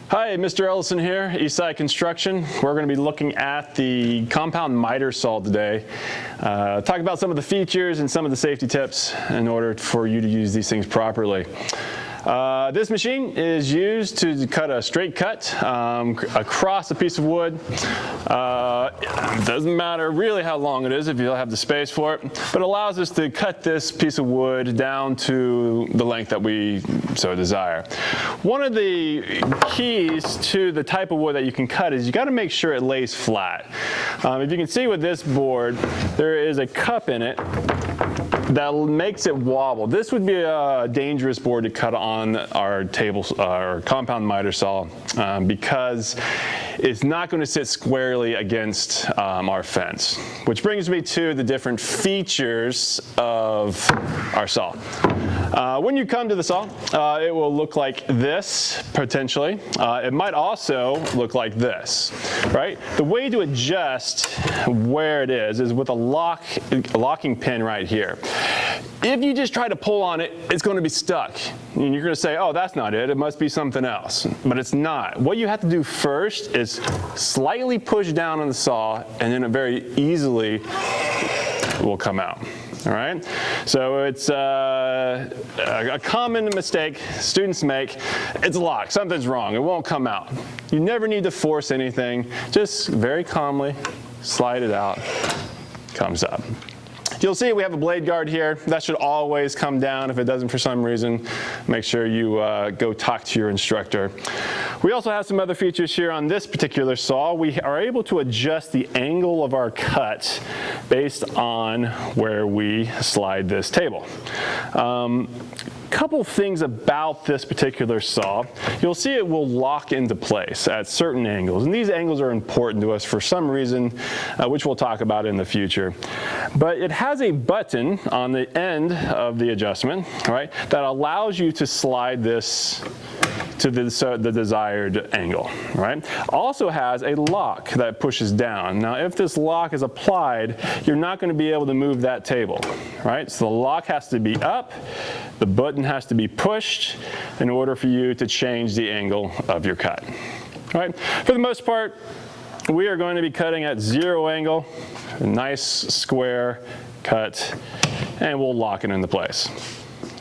Hi, Mr. Ellison here, Eastside Construction. We're going to be looking at the compound miter saw today. Talk about some of the features and some of the safety tips in order for you to use these things properly. This machine is used to cut a straight cut across a piece of wood. It doesn't matter really how long it is if you don't have the space for it, but it allows us to cut this piece of wood down to the length that we so desire. One of the keys to the type of wood that you can cut is you got to make sure it lays flat. If you can see with this board, there is a cup in it that makes it wobble. This would be a dangerous board to cut on our compound miter saw because it's not going to sit squarely against our fence. Which brings me to the different features of our saw. When you come to the saw, it will look like this, potentially. It might also look like this, right? The way to adjust where it is with a locking pin right here. If you just try to pull on it, it's going to be stuck. And you're going to say, oh, that's not it. It must be something else. But it's not. What you have to do first is slightly push down on the saw, and then it very easily will come out. All right, so it's a common mistake students make. It's locked, something's wrong, it won't come out. You never need to force anything, just very calmly slide it out, comes up. You'll see we have a blade guard here. That should always come down. If it doesn't for some reason, make sure you go talk to your instructor. We also have some other features here on this particular saw. We are able to adjust the angle of our cut based on where we slide this table. Couple things about this particular saw. You'll see it will lock into place at certain angles, and these angles are important to us for some reason, which we'll talk about in the future. But it has a button on the end of the adjustment, right, that allows you to slide this to the desired angle, right? Also has a lock that pushes down. Now, if this lock is applied, you're not going to be able to move that table, right? So the lock has to be up, the button has to be pushed in order for you to change the angle of your cut, right? For the most part, we are going to be cutting at 0 angle, a nice square cut, and we'll lock it into place.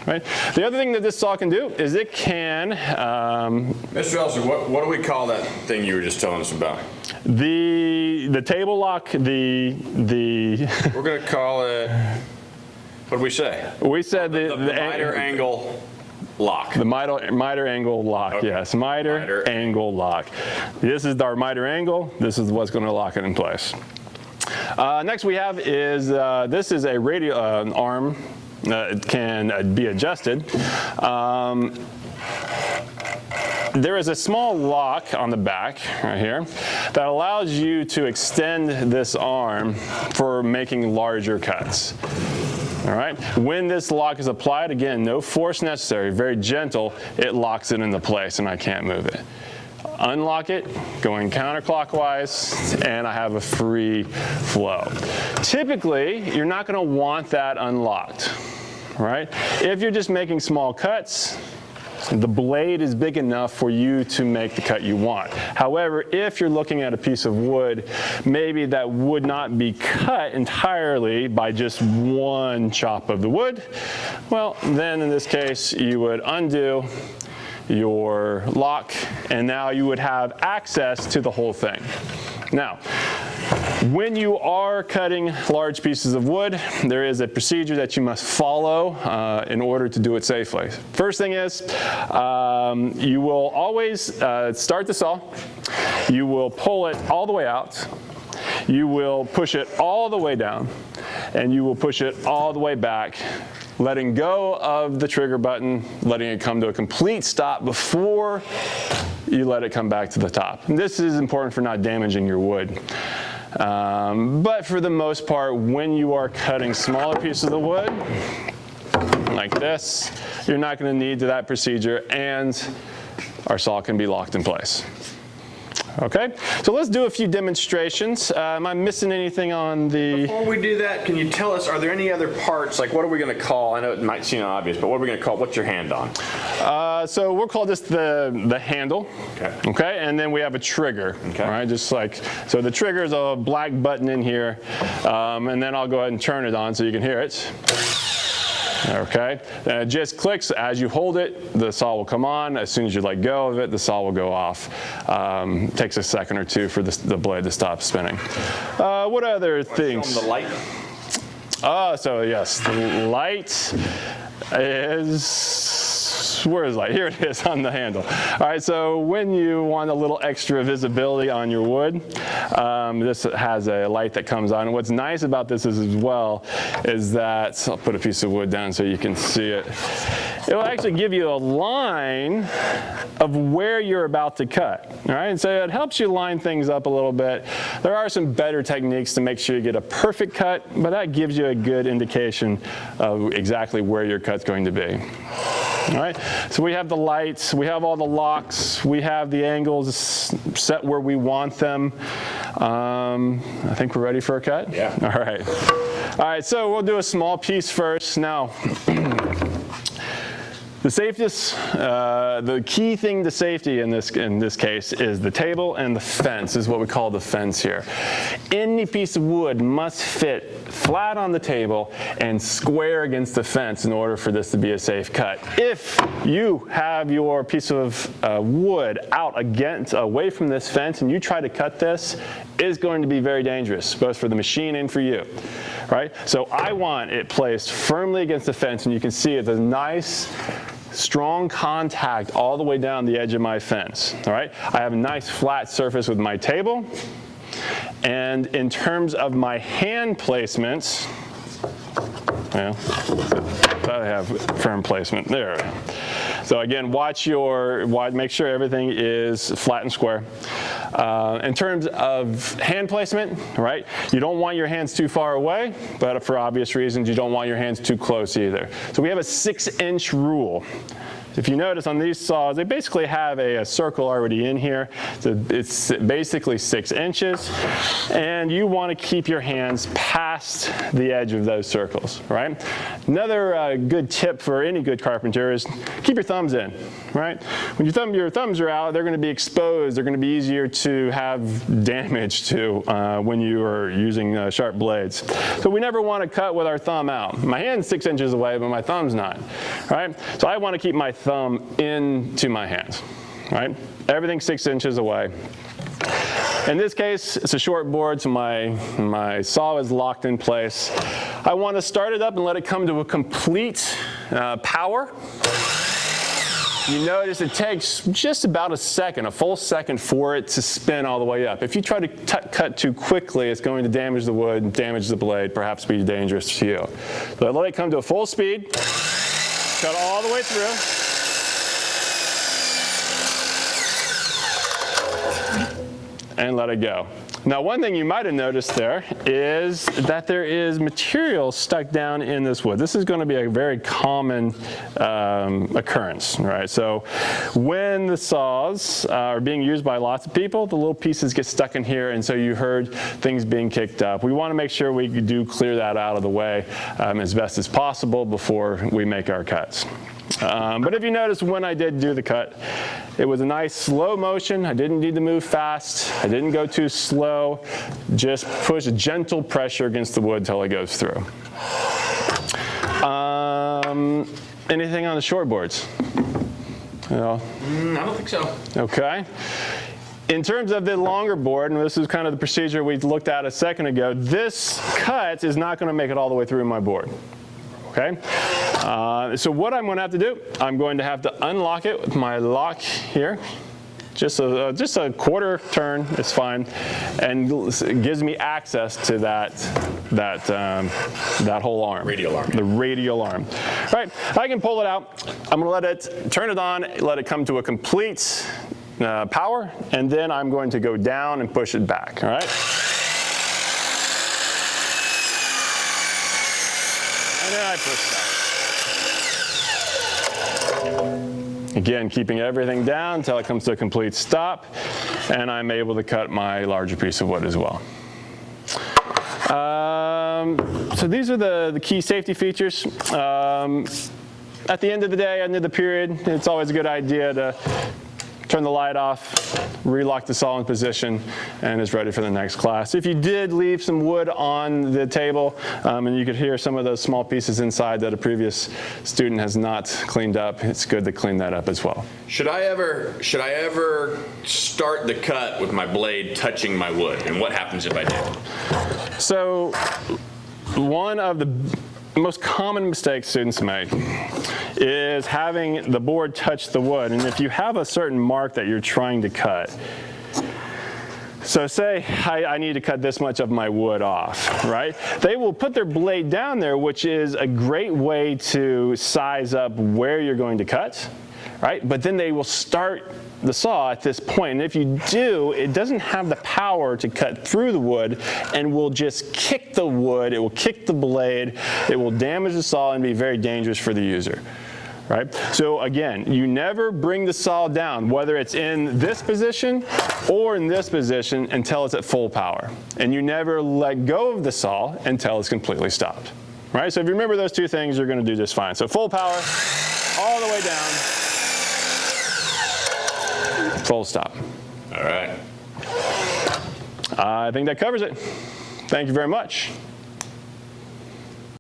Right. The other thing that this saw can do is it can... Mr. Ellison, what do we call that thing you were just telling us about? The table lock, the We're going to call it, what did we say? We said the miter angle lock. The miter angle lock, okay. Yes, miter angle lock. This is our miter angle. This is what's going to lock it in place. Next we have is, this is a radial arm. It can be adjusted. There is a small lock on the back right here that allows you to extend this arm for making larger cuts. All right. When this lock is applied, again, no force necessary, very gentle, it locks it into place and I can't move it. Unlock it, going counterclockwise, and I have a free flow. Typically, you're not going to want that unlocked, right? If you're just making small cuts, the blade is big enough for you to make the cut you want. However, if you're looking at a piece of wood, maybe that would not be cut entirely by just one chop of the wood, well, then in this case, you would undo your lock, and now you would have access to the whole thing. Now, when you are cutting large pieces of wood, there is a procedure that you must follow in order to do it safely. First thing is, you will always start the saw, you will pull it all the way out, you will push it all the way down, and you will push it all the way back, letting go of the trigger button, letting it come to a complete stop before you let it come back to the top. And this is important for not damaging your wood. But for the most part, when you are cutting smaller pieces of wood, like this, you're not going to need that procedure, and our saw can be locked in place. Okay, so let's do a few demonstrations. Am I missing anything on the... Before we do that, can you tell us, are there any other parts, like what are we going to call, I know it might seem obvious, but what are we going to call, what's your hand on? So we'll call this the handle. Okay. Okay, and then we have a trigger. Okay. All right, just like, so the trigger is a black button in here, and then I'll go ahead and turn it on so you can hear it. Okay, and it just clicks as you hold it, the saw will come on. As soon as you let go of it, the saw will go off. Takes a second or two for the blade to stop spinning. What other things? Show them the light. So yes, the light is, where is light? Here it is on the handle. All right, so when you want a little extra visibility on your wood, this has a light that comes on. And what's nice about this is as well is that, I'll put a piece of wood down so you can see it. It will actually give you a line of where you're about to cut. All right, so it helps you line things up a little bit. There are some better techniques to make sure you get a perfect cut, but that gives you a good indication of exactly where your cut's going to be. All right, so we have the lights, we have all the locks, we have the angles set where we want them. I think we're ready for a cut? Yeah. All right. All right, so we'll do a small piece first. Now, the safest, the key thing to safety in this case is the table and the fence is what we call the fence here. Any piece of wood must fit flat on the table and square against the fence in order for this to be a safe cut. If you have your piece of wood out away from this fence and you try to cut this, it is going to be very dangerous, both for the machine and for you. Right? So I want it placed firmly against the fence, and you can see it's a nice, strong contact all the way down the edge of my fence. All right? I have a nice flat surface with my table. And in terms of my hand placements, well, I have firm placement there. So again, make sure everything is flat and square. In terms of hand placement, right? You don't want your hands too far away, but for obvious reasons, you don't want your hands too close either. So we have a 6-inch rule. If you notice on these saws, they basically have a circle already in here. So it's basically 6 inches. And you want to keep your hands past the edge of those circles, right? Another good tip for any good carpenter is keep your thumbs in, right? When your thumbs are out, they're going to be exposed. They're going to be easier to have damage to when you are using sharp blades. So we never want to cut with our thumb out. My hand's 6 inches away, but my thumb's not, right? So I want to keep my thumb into my hands, right? Everything 6 inches away. In this case, it's a short board, so my saw is locked in place. I want to start it up and let it come to a complete power. You notice it takes just about a full second for it to spin all the way up. If you try to cut too quickly, it's going to damage the wood, damage the blade, perhaps be dangerous to you. So let it come to a full speed, cut all the way through. And let it go. Now, one thing you might have noticed there is that there is material stuck down in this wood. This is going to be a very common occurrence, right? So when the saws are being used by lots of people, the little pieces get stuck in here, and so you heard things being kicked up. We want to make sure we do clear that out of the way as best as possible before we make our cuts. But if you notice, when I did do the cut, it was a nice slow motion. I didn't need to move fast. I didn't go too slow. Just push gentle pressure against the wood till it goes through. Anything on the short boards? No? I don't think so. Okay. In terms of the longer board, and this is kind of the procedure we looked at a second ago, this cut is not going to make it all the way through my board. Okay? So what I'm going to have to do, I'm going to have to unlock it with my lock here. Just a quarter turn is fine, and it gives me access to that whole arm. Radial arm. The radial arm. All right, I can pull it out. I'm going to turn it on, let it come to a complete power, and then I'm going to go down and push it back. All right. And then I push back. Again, keeping everything down until it comes to a complete stop, and I'm able to cut my larger piece of wood as well. So these are the key safety features. At the end of the day, end of the period, it's always a good idea to turn the light off, relock the saw in position, and it's ready for the next class. If you did leave some wood on the table, and you could hear some of those small pieces inside that a previous student has not cleaned up, it's good to clean that up as well. Should I ever start the cut with my blade touching my wood? And what happens if I do? So one of the most common mistakes students make is having the board touch the wood. And if you have a certain mark that you're trying to cut, so say I need to cut this much of my wood off, right? They will put their blade down there, which is a great way to size up where you're going to cut, right? But then they will start the saw at this point. And if you do, it doesn't have the power to cut through the wood and will just kick the wood, it will kick the blade, it will damage the saw and be very dangerous for the user. Right? So again, you never bring the saw down, whether it's in this position or in this position, until it's at full power. And you never let go of the saw until it's completely stopped. Right? So if you remember those two things, you're going to do just fine. So full power, all the way down, full stop. All right. I think that covers it. Thank you very much.